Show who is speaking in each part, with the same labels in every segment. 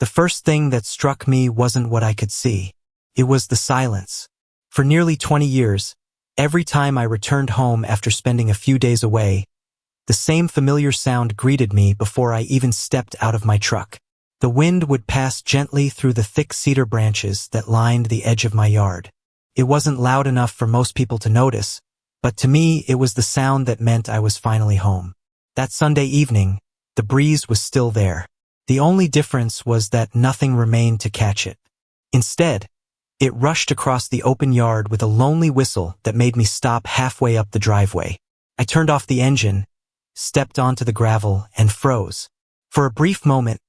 Speaker 1: The first thing that struck me wasn't what I could see. It was the silence. For nearly 20 years, every time I returned home after spending a few days away, the same familiar sound greeted me before I even stepped out of my truck. The wind would pass gently through the thick cedar branches that lined the edge of my yard. It wasn't loud enough for most people to notice, but to me it was the sound that meant I was finally home. That Sunday evening, the breeze was still there. The only difference was that nothing remained to catch it. Instead, it rushed across the open yard with a lonely whistle that made me stop halfway up the driveway. I turned off the engine, stepped onto the gravel, and froze. For a brief moment,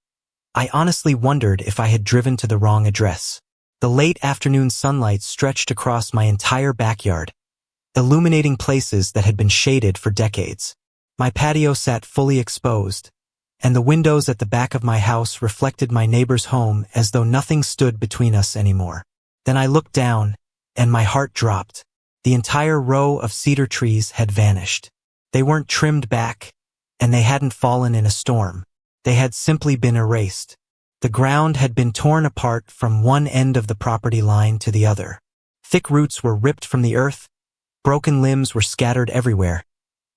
Speaker 1: I honestly wondered if I had driven to the wrong address. The late afternoon sunlight stretched across my entire backyard, illuminating places that had been shaded for decades. My patio sat fully exposed, and the windows at the back of my house reflected my neighbor's home as though nothing stood between us anymore. Then I looked down, and my heart dropped. The entire row of cedar trees had vanished. They weren't trimmed back, and they hadn't fallen in a storm. They had simply been erased. The ground had been torn apart from one end of the property line to the other. Thick roots were ripped from the earth, broken limbs were scattered everywhere,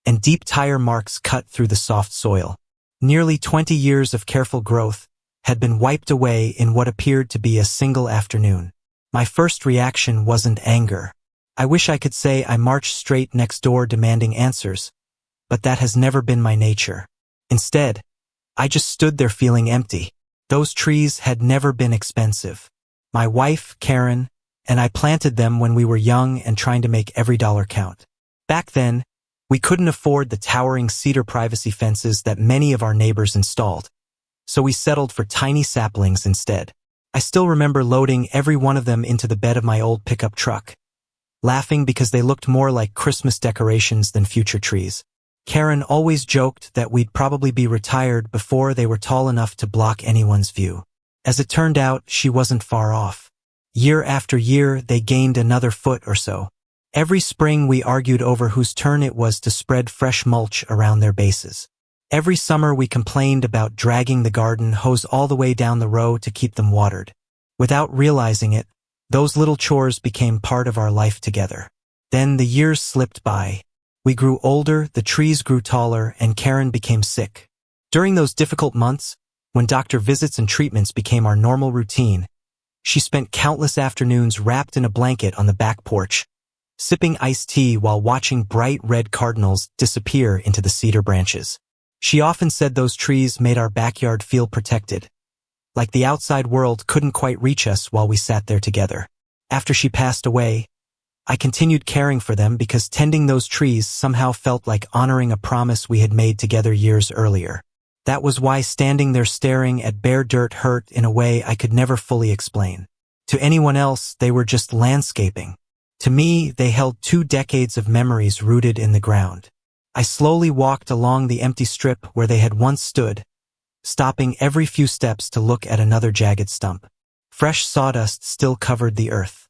Speaker 1: and deep tire marks cut through the soft soil. Nearly 20 years of careful growth had been wiped away in what appeared to be a single afternoon. My first reaction wasn't anger. I wish I could say I marched straight next door demanding answers, but that has never been my nature. Instead, I just stood there feeling empty. Those trees had never been expensive. My wife, Karen, and I planted them when we were young and trying to make every dollar count. Back then, we couldn't afford the towering cedar privacy fences that many of our neighbors installed, so we settled for tiny saplings instead. I still remember loading every one of them into the bed of my old pickup truck, laughing because they looked more like Christmas decorations than future trees. Karen always joked that we'd probably be retired before they were tall enough to block anyone's view. As it turned out, she wasn't far off. Year after year, they gained another foot or so. Every spring, we argued over whose turn it was to spread fresh mulch around their bases. Every summer, we complained about dragging the garden hose all the way down the row to keep them watered. Without realizing it, those little chores became part of our life together. Then the years slipped by. We grew older, the trees grew taller, and Karen became sick. During those difficult months, when doctor visits and treatments became our normal routine, she spent countless afternoons wrapped in a blanket on the back porch, sipping iced tea while watching bright red cardinals disappear into the cedar branches. She often said those trees made our backyard feel protected, like the outside world couldn't quite reach us while we sat there together. After she passed away, I continued caring for them because tending those trees somehow felt like honoring a promise we had made together years earlier. That was why standing there staring at bare dirt hurt in a way I could never fully explain. To anyone else, they were just landscaping. To me, they held 2 decades of memories rooted in the ground. I slowly walked along the empty strip where they had once stood, stopping every few steps to look at another jagged stump. Fresh sawdust still covered the earth.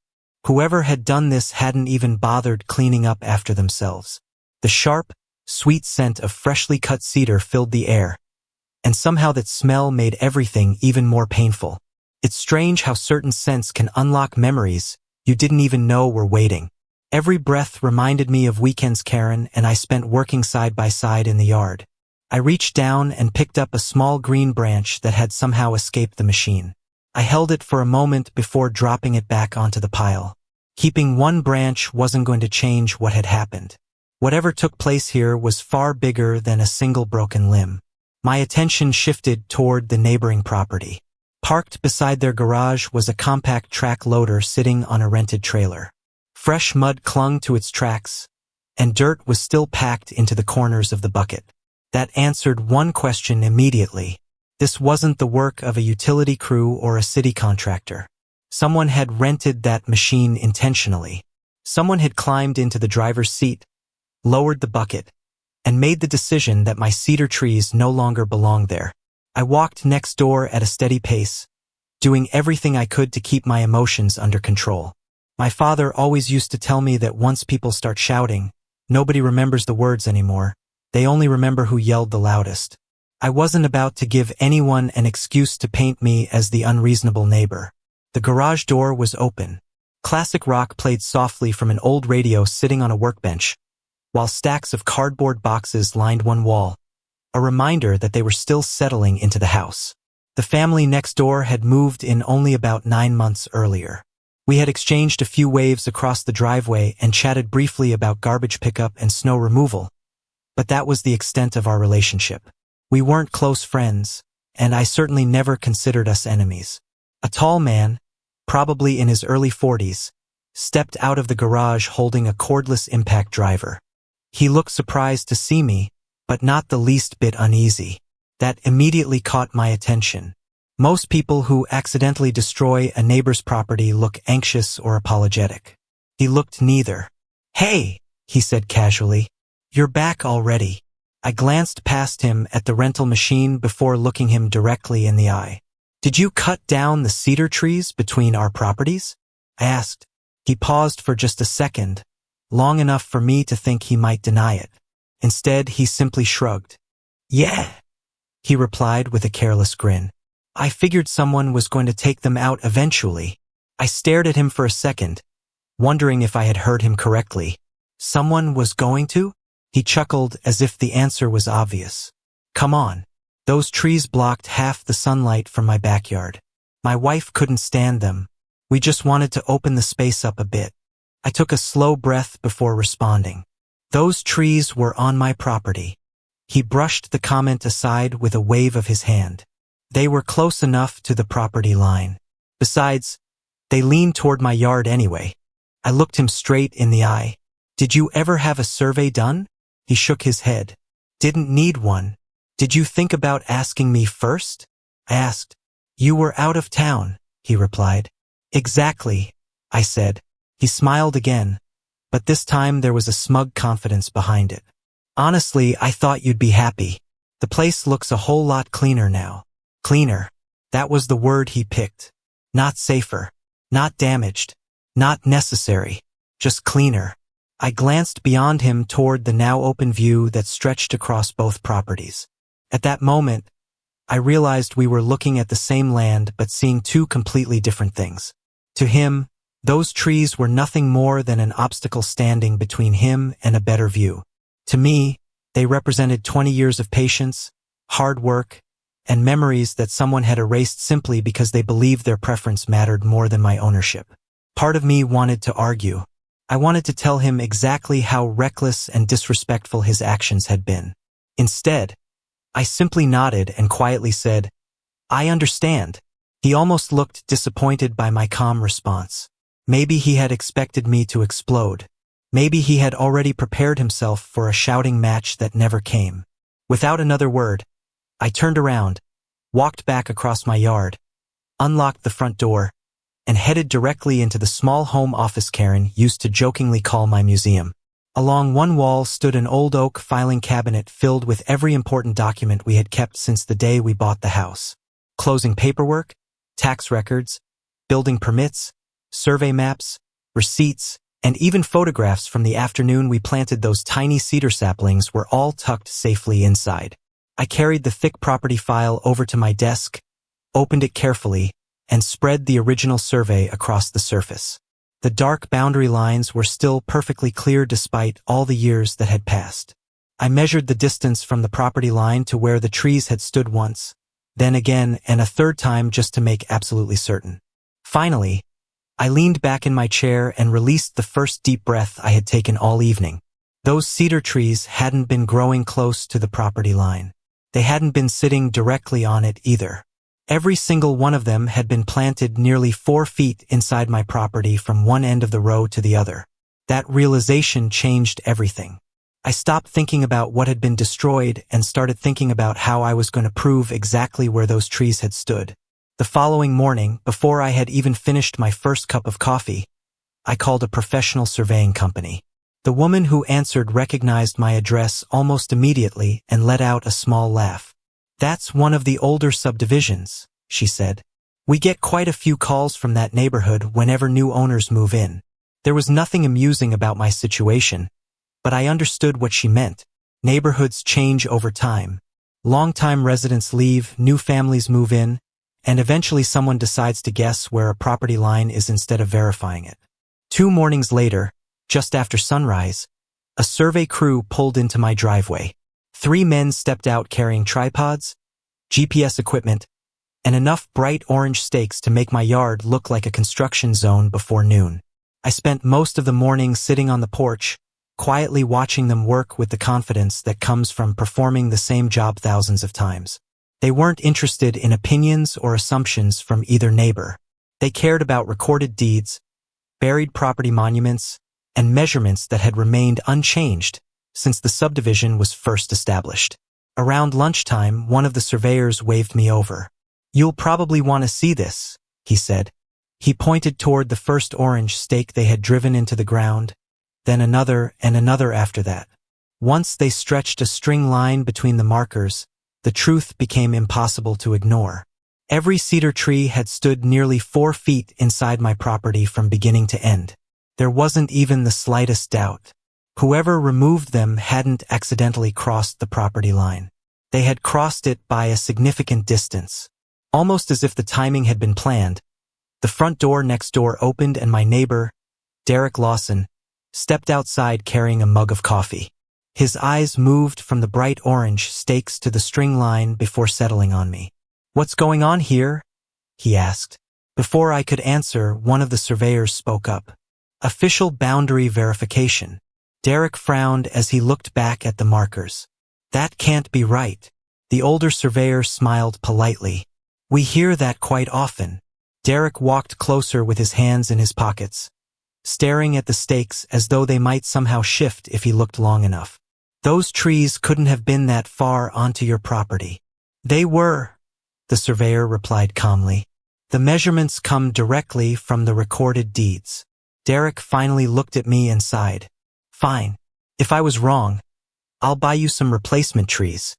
Speaker 1: Whoever had done this hadn't even bothered cleaning up after themselves. The sharp, sweet scent of freshly cut cedar filled the air, and somehow that smell made everything even more painful. It's strange how certain scents can unlock memories you didn't even know were waiting. Every breath reminded me of weekends Karen and I spent working side by side in the yard. I reached down and picked up a small green branch that had somehow escaped the machine. I held it for a moment before dropping it back onto the pile. Keeping one branch wasn't going to change what had happened. Whatever took place here was far bigger than a single broken limb. My attention shifted toward the neighboring property. Parked beside their garage was a compact track loader sitting on a rented trailer. Fresh mud clung to its tracks, and dirt was still packed into the corners of the bucket. That answered one question immediately. This wasn't the work of a utility crew or a city contractor. Someone had rented that machine intentionally. Someone had climbed into the driver's seat, lowered the bucket, and made the decision that my cedar trees no longer belonged there. I walked next door at a steady pace, doing everything I could to keep my emotions under control. My father always used to tell me that once people start shouting, nobody remembers the words anymore. They only remember who yelled the loudest. I wasn't about to give anyone an excuse to paint me as the unreasonable neighbor. The garage door was open. Classic rock played softly from an old radio sitting on a workbench, while stacks of cardboard boxes lined one wall, a reminder that they were still settling into the house. The family next door had moved in only about 9 months earlier. We had exchanged a few waves across the driveway and chatted briefly about garbage pickup and snow removal, but that was the extent of our relationship. We weren't close friends, and I certainly never considered us enemies. A tall man, probably in his early 40s, stepped out of the garage holding a cordless impact driver. He looked surprised to see me, but not the least bit uneasy. That immediately caught my attention. Most people who accidentally destroy a neighbor's property look anxious or apologetic. He looked neither. "Hey," he said casually. "You're back already." I glanced past him at the rental machine before looking him directly in the eye. "Did you cut down the cedar trees between our properties?" I asked. He paused for just a second, long enough for me to think he might deny it. Instead, he simply shrugged. "Yeah," he replied with a careless grin. "I figured someone was going to take them out eventually." I stared at him for a second, wondering if I had heard him correctly. "Someone was going to?" He chuckled as if the answer was obvious. "Come on. Those trees blocked half the sunlight from my backyard. My wife couldn't stand them. We just wanted to open the space up a bit." I took a slow breath before responding. "Those trees were on my property." He brushed the comment aside with a wave of his hand. "They were close enough to the property line. Besides, they leaned toward my yard anyway." I looked him straight in the eye. "Did you ever have a survey done?" He shook his head. "Didn't need one." "Did you think about asking me first?" I asked. "You were out of town," he replied. "Exactly," I said. He smiled again, but this time there was a smug confidence behind it. "Honestly, I thought you'd be happy. The place looks a whole lot cleaner now." Cleaner. That was the word he picked. Not safer. Not damaged. Not necessary. Just cleaner. I glanced beyond him toward the now open view that stretched across both properties. At that moment, I realized we were looking at the same land but seeing two completely different things. To him, those trees were nothing more than an obstacle standing between him and a better view. To me, they represented 20 years of patience, hard work, and memories that someone had erased simply because they believed their preference mattered more than my ownership. Part of me wanted to argue. I wanted to tell him exactly how reckless and disrespectful his actions had been. Instead, I simply nodded and quietly said, "I understand." He almost looked disappointed by my calm response. Maybe he had expected me to explode. Maybe he had already prepared himself for a shouting match that never came. Without another word, I turned around, walked back across my yard, unlocked the front door, and headed directly into the small home office Karen used to jokingly call my museum. Along one wall stood an old oak filing cabinet filled with every important document we had kept since the day we bought the house. Closing paperwork, tax records, building permits, survey maps, receipts, and even photographs from the afternoon we planted those tiny cedar saplings were all tucked safely inside. I carried the thick property file over to my desk, opened it carefully, and spread the original survey across the surface. The dark boundary lines were still perfectly clear despite all the years that had passed. I measured the distance from the property line to where the trees had stood once, then again and a third time just to make absolutely certain. Finally, I leaned back in my chair and released the first deep breath I had taken all evening. Those cedar trees hadn't been growing close to the property line. They hadn't been sitting directly on it either. Every single one of them had been planted nearly 4 feet inside my property from one end of the row to the other. That realization changed everything. I stopped thinking about what had been destroyed and started thinking about how I was going to prove exactly where those trees had stood. The following morning, before I had even finished my first cup of coffee, I called a professional surveying company. The woman who answered recognized my address almost immediately and let out a small laugh. "That's one of the older subdivisions," she said. "We get quite a few calls from that neighborhood whenever new owners move in." There was nothing amusing about my situation, but I understood what she meant. Neighborhoods change over time. Longtime residents leave, new families move in, and eventually someone decides to guess where a property line is instead of verifying it. 2 mornings later, just after sunrise, a survey crew pulled into my driveway. 3 men stepped out carrying tripods, GPS equipment, and enough bright orange stakes to make my yard look like a construction zone before noon. I spent most of the morning sitting on the porch, quietly watching them work with the confidence that comes from performing the same job thousands of times. They weren't interested in opinions or assumptions from either neighbor. They cared about recorded deeds, buried property monuments, and measurements that had remained unchanged since the subdivision was first established. Around lunchtime, one of the surveyors waved me over. "You'll probably want to see this," he said. He pointed toward the first orange stake they had driven into the ground, then another and another after that. Once they stretched a string line between the markers, the truth became impossible to ignore. Every cedar tree had stood nearly 4 feet inside my property from beginning to end. There wasn't even the slightest doubt. Whoever removed them hadn't accidentally crossed the property line. They had crossed it by a significant distance. Almost as if the timing had been planned, the front door next door opened and my neighbor, Derek Lawson, stepped outside carrying a mug of coffee. His eyes moved from the bright orange stakes to the string line before settling on me. "What's going on here?" he asked. Before I could answer, one of the surveyors spoke up. "Official boundary verification." Derek frowned as he looked back at the markers. "That can't be right." The older surveyor smiled politely. "We hear that quite often." Derek walked closer with his hands in his pockets, staring at the stakes as though they might somehow shift if he looked long enough. "Those trees couldn't have been that far onto your property." "They were," the surveyor replied calmly. "The measurements come directly from the recorded deeds." Derek finally looked at me and sighed. "Fine. If I was wrong, I'll buy you some replacement trees."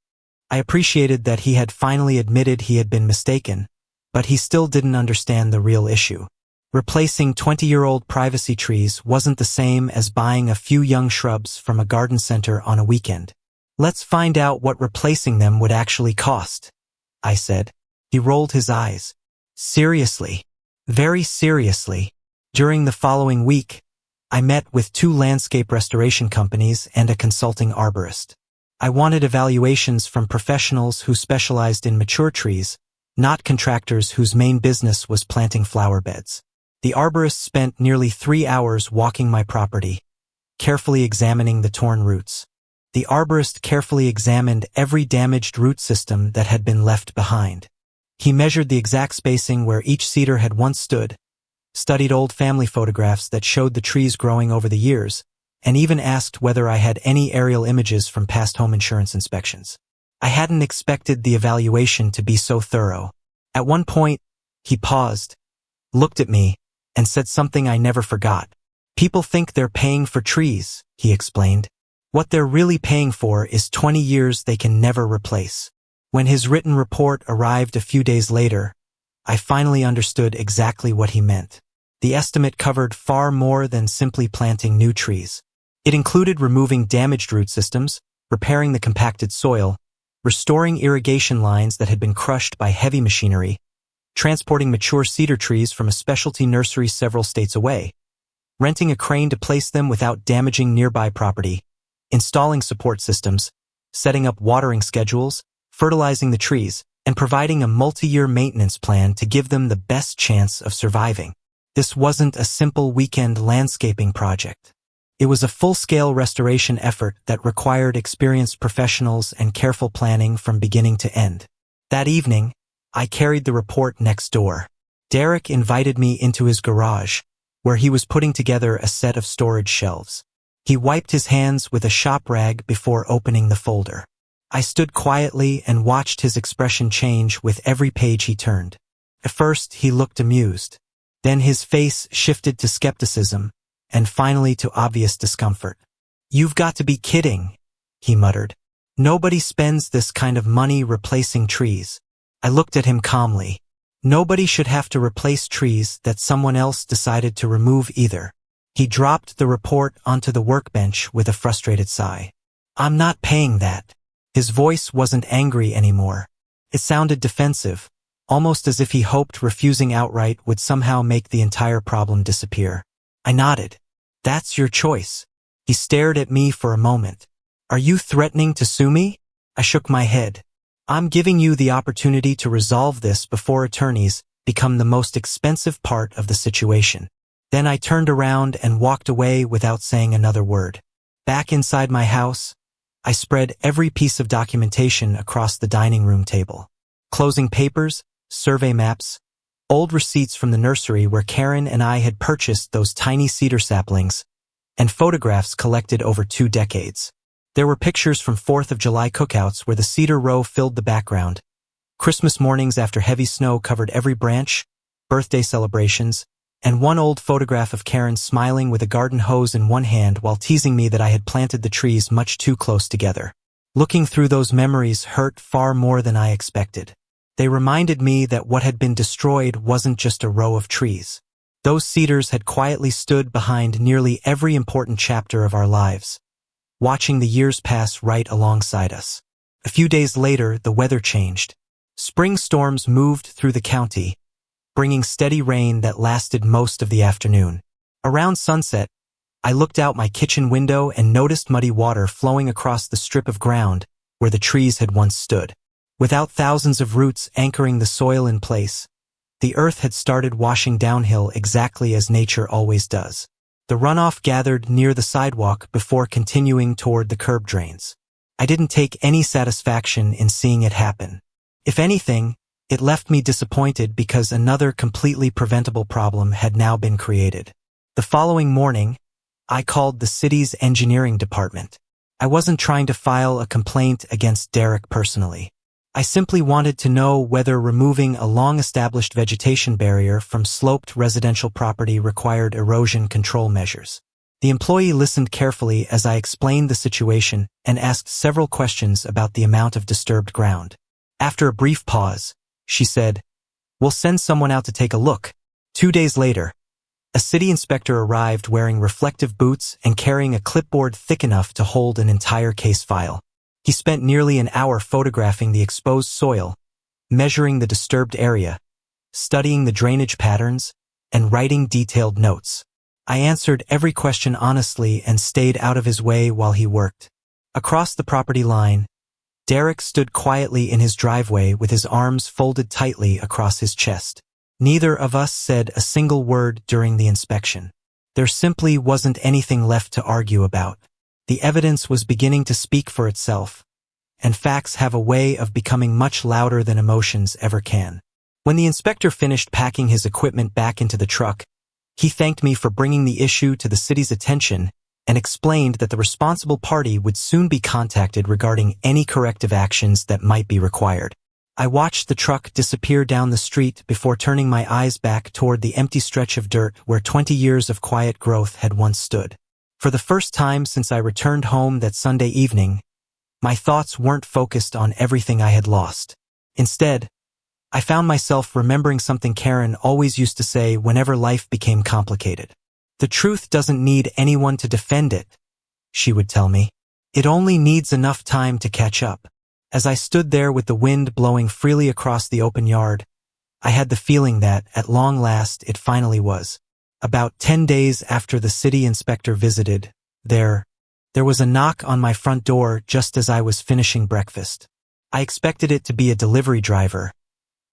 Speaker 1: I appreciated that he had finally admitted he had been mistaken, but he still didn't understand the real issue. Replacing 20-year-old privacy trees wasn't the same as buying a few young shrubs from a garden center on a weekend. "Let's find out what replacing them would actually cost," I said. He rolled his eyes. "Seriously? Very seriously." During the following week, I met with 2 landscape restoration companies and a consulting arborist. I wanted evaluations from professionals who specialized in mature trees, not contractors whose main business was planting flower beds. The arborist spent nearly 3 hours walking my property, carefully examining the torn roots. The arborist carefully examined every damaged root system that had been left behind. He measured the exact spacing where each cedar had once stood, studied old family photographs that showed the trees growing over the years, and even asked whether I had any aerial images from past home insurance inspections. I hadn't expected the evaluation to be so thorough. At one point, he paused, looked at me, and said something I never forgot. "People think they're paying for trees," he explained. "What they're really paying for is 20 years they can never replace." When his written report arrived a few days later, I finally understood exactly what he meant. The estimate covered far more than simply planting new trees. It included removing damaged root systems, repairing the compacted soil, restoring irrigation lines that had been crushed by heavy machinery, transporting mature cedar trees from a specialty nursery several states away, renting a crane to place them without damaging nearby property, installing support systems, setting up watering schedules, fertilizing the trees, and providing a multi-year maintenance plan to give them the best chance of surviving. This wasn't a simple weekend landscaping project. It was a full-scale restoration effort that required experienced professionals and careful planning from beginning to end. That evening, I carried the report next door. Derek invited me into his garage, where he was putting together a set of storage shelves. He wiped his hands with a shop rag before opening the folder. I stood quietly and watched his expression change with every page he turned. At first, he looked amused. Then his face shifted to skepticism, and finally to obvious discomfort. "You've got to be kidding," he muttered. "Nobody spends this kind of money replacing trees." I looked at him calmly. Nobody should have to replace trees that someone else decided to remove either. He dropped the report onto the workbench with a frustrated sigh. "I'm not paying that." His voice wasn't angry anymore. It sounded defensive, almost as if he hoped refusing outright would somehow make the entire problem disappear. I nodded. That's your choice. He stared at me for a moment. Are you threatening to sue me? I shook my head. I'm giving you the opportunity to resolve this before attorneys become the most expensive part of the situation. Then I turned around and walked away without saying another word. Back inside my house, I spread every piece of documentation across the dining room table. Closing papers, survey maps, old receipts from the nursery where Karen and I had purchased those tiny cedar saplings, and photographs collected over 2 decades. There were pictures from 4th of July cookouts where the cedar row filled the background, Christmas mornings after heavy snow covered every branch, birthday celebrations, and one old photograph of Karen smiling with a garden hose in one hand while teasing me that I had planted the trees much too close together. Looking through those memories hurt far more than I expected. They reminded me that what had been destroyed wasn't just a row of trees. Those cedars had quietly stood behind nearly every important chapter of our lives, watching the years pass right alongside us. A few days later, the weather changed. Spring storms moved through the county, bringing steady rain that lasted most of the afternoon. Around sunset, I looked out my kitchen window and noticed muddy water flowing across the strip of ground where the trees had once stood. Without thousands of roots anchoring the soil in place, the earth had started washing downhill exactly as nature always does. The runoff gathered near the sidewalk before continuing toward the curb drains. I didn't take any satisfaction in seeing it happen. If anything, it left me disappointed because another completely preventable problem had now been created. The following morning, I called the city's engineering department. I wasn't trying to file a complaint against Derek personally. I simply wanted to know whether removing a long-established vegetation barrier from sloped residential property required erosion control measures. The employee listened carefully as I explained the situation and asked several questions about the amount of disturbed ground. After a brief pause, she said, "We'll send someone out to take a look." 2 days later, a city inspector arrived wearing reflective boots and carrying a clipboard thick enough to hold an entire case file. He spent nearly an hour photographing the exposed soil, measuring the disturbed area, studying the drainage patterns, and writing detailed notes. I answered every question honestly and stayed out of his way while he worked. Across the property line, Derek stood quietly in his driveway with his arms folded tightly across his chest. Neither of us said a single word during the inspection. There simply wasn't anything left to argue about. The evidence was beginning to speak for itself, and facts have a way of becoming much louder than emotions ever can. When the inspector finished packing his equipment back into the truck, he thanked me for bringing the issue to the city's attention and explained that the responsible party would soon be contacted regarding any corrective actions that might be required. I watched the truck disappear down the street before turning my eyes back toward the empty stretch of dirt where 20 years of quiet growth had once stood. For the first time since I returned home that Sunday evening, my thoughts weren't focused on everything I had lost. Instead, I found myself remembering something Karen always used to say whenever life became complicated. "The truth doesn't need anyone to defend it," she would tell me. "It only needs enough time to catch up." As I stood there with the wind blowing freely across the open yard, I had the feeling that, at long last, it finally was. About 10 days after the city inspector visited, there was a knock on my front door just as I was finishing breakfast. I expected it to be a delivery driver,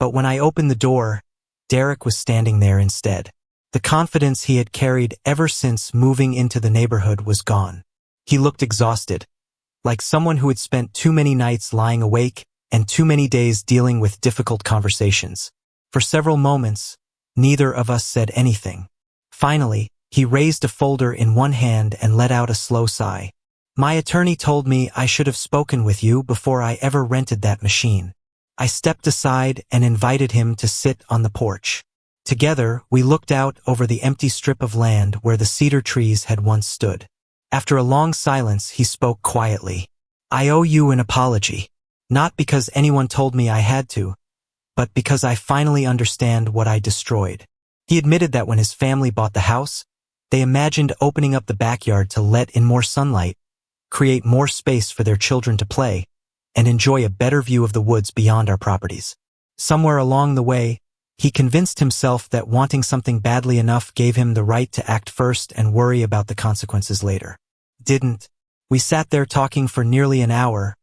Speaker 1: but when I opened the door, Derek was standing there instead. The confidence he had carried ever since moving into the neighborhood was gone. He looked exhausted, like someone who had spent too many nights lying awake and too many days dealing with difficult conversations. For several moments, neither of us said anything. Finally, he raised a folder in one hand and let out a slow sigh. "My attorney told me I should have spoken with you before I ever rented that machine." I stepped aside and invited him to sit on the porch. Together, we looked out over the empty strip of land where the cedar trees had once stood. After a long silence, he spoke quietly. "I owe you an apology. Not because anyone told me I had to, but because I finally understand what I destroyed." He admitted that when his family bought the house, they imagined opening up the backyard to let in more sunlight, create more space for their children to play, and enjoy a better view of the woods beyond our properties. Somewhere along the way, he convinced himself that wanting something badly enough gave him the right to act first and worry about the consequences later. Didn't. We sat there talking for nearly an hour,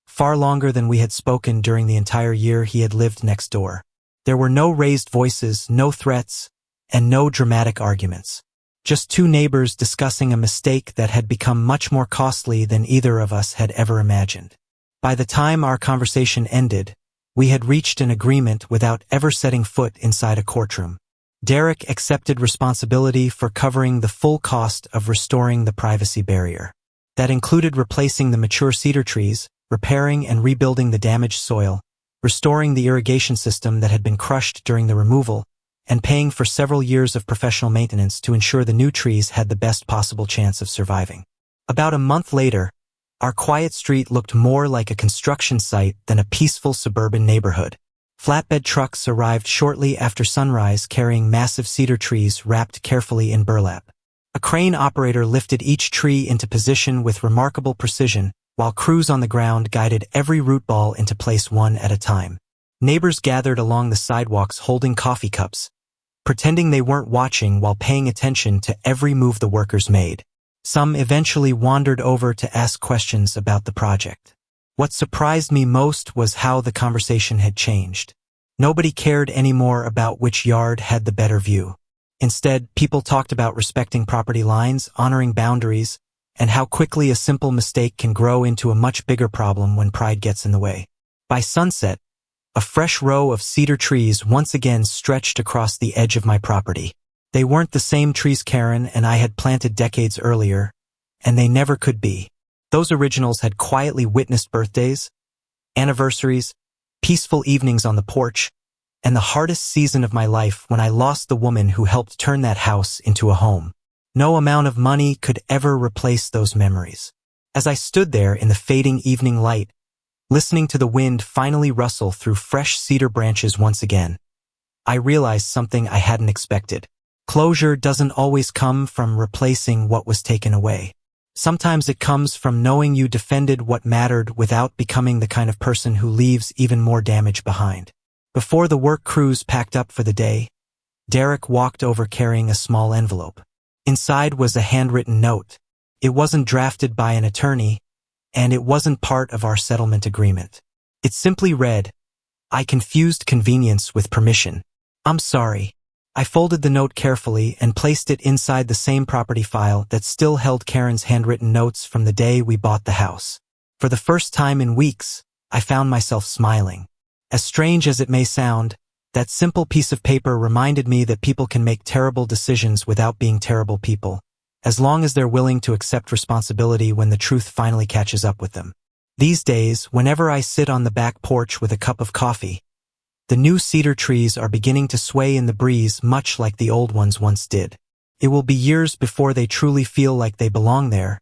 Speaker 1: far longer than we had spoken during the entire year he had lived next door. There were no raised voices, no threats, and no dramatic arguments. Just two neighbors discussing a mistake that had become much more costly than either of us had ever imagined. By the time our conversation ended, we had reached an agreement without ever setting foot inside a courtroom. Derek accepted responsibility for covering the full cost of restoring the privacy barrier. That included replacing the mature cedar trees, repairing and rebuilding the damaged soil, restoring the irrigation system that had been crushed during the removal, and paying for several years of professional maintenance to ensure the new trees had the best possible chance of surviving. About a month later, our quiet street looked more like a construction site than a peaceful suburban neighborhood. Flatbed trucks arrived shortly after sunrise carrying massive cedar trees wrapped carefully in burlap. A crane operator lifted each tree into position with remarkable precision, while crews on the ground guided every root ball into place one at a time. Neighbors gathered along the sidewalks holding coffee cups, pretending they weren't watching while paying attention to every move the workers made. Some eventually wandered over to ask questions about the project. What surprised me most was how the conversation had changed. Nobody cared anymore about which yard had the better view. Instead, people talked about respecting property lines, honoring boundaries, and how quickly a simple mistake can grow into a much bigger problem when pride gets in the way. By sunset, a fresh row of cedar trees once again stretched across the edge of my property. They weren't the same trees Karen and I had planted decades earlier, and they never could be. Those originals had quietly witnessed birthdays, anniversaries, peaceful evenings on the porch, and the hardest season of my life when I lost the woman who helped turn that house into a home. No amount of money could ever replace those memories. As I stood there in the fading evening light, listening to the wind finally rustle through fresh cedar branches once again, I realized something I hadn't expected. Closure doesn't always come from replacing what was taken away. Sometimes it comes from knowing you defended what mattered without becoming the kind of person who leaves even more damage behind. Before the work crews packed up for the day, Derek walked over carrying a small envelope. Inside was a handwritten note. It wasn't drafted by an attorney, and it wasn't part of our settlement agreement. It simply read, "I confused convenience with permission. I'm sorry." I folded the note carefully and placed it inside the same property file that still held Karen's handwritten notes from the day we bought the house. For the first time in weeks, I found myself smiling. As strange as it may sound, that simple piece of paper reminded me that people can make terrible decisions without being terrible people, as long as they're willing to accept responsibility when the truth finally catches up with them. These days, whenever I sit on the back porch with a cup of coffee, the new cedar trees are beginning to sway in the breeze much like the old ones once did. It will be years before they truly feel like they belong there,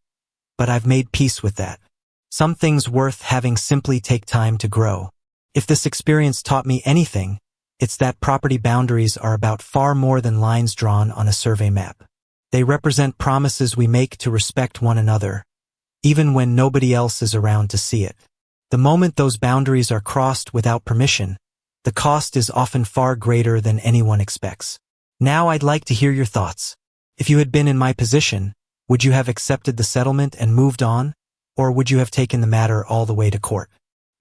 Speaker 1: but I've made peace with that. Some things worth having simply take time to grow. If this experience taught me anything, it's that property boundaries are about far more than lines drawn on a survey map. They represent promises we make to respect one another, even when nobody else is around to see it. The moment those boundaries are crossed without permission, the cost is often far greater than anyone expects. Now I'd like to hear your thoughts. If you had been in my position, would you have accepted the settlement and moved on, or would you have taken the matter all the way to court?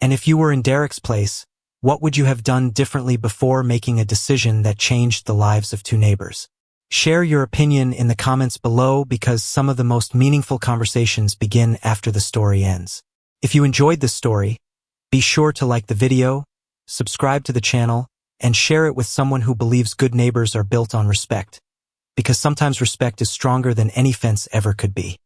Speaker 1: And if you were in Derek's place, what would you have done differently before making a decision that changed the lives of two neighbors? Share your opinion in the comments below because some of the most meaningful conversations begin after the story ends. If you enjoyed this story, be sure to like the video, subscribe to the channel, and share it with someone who believes good neighbors are built on respect, because sometimes respect is stronger than any fence ever could be.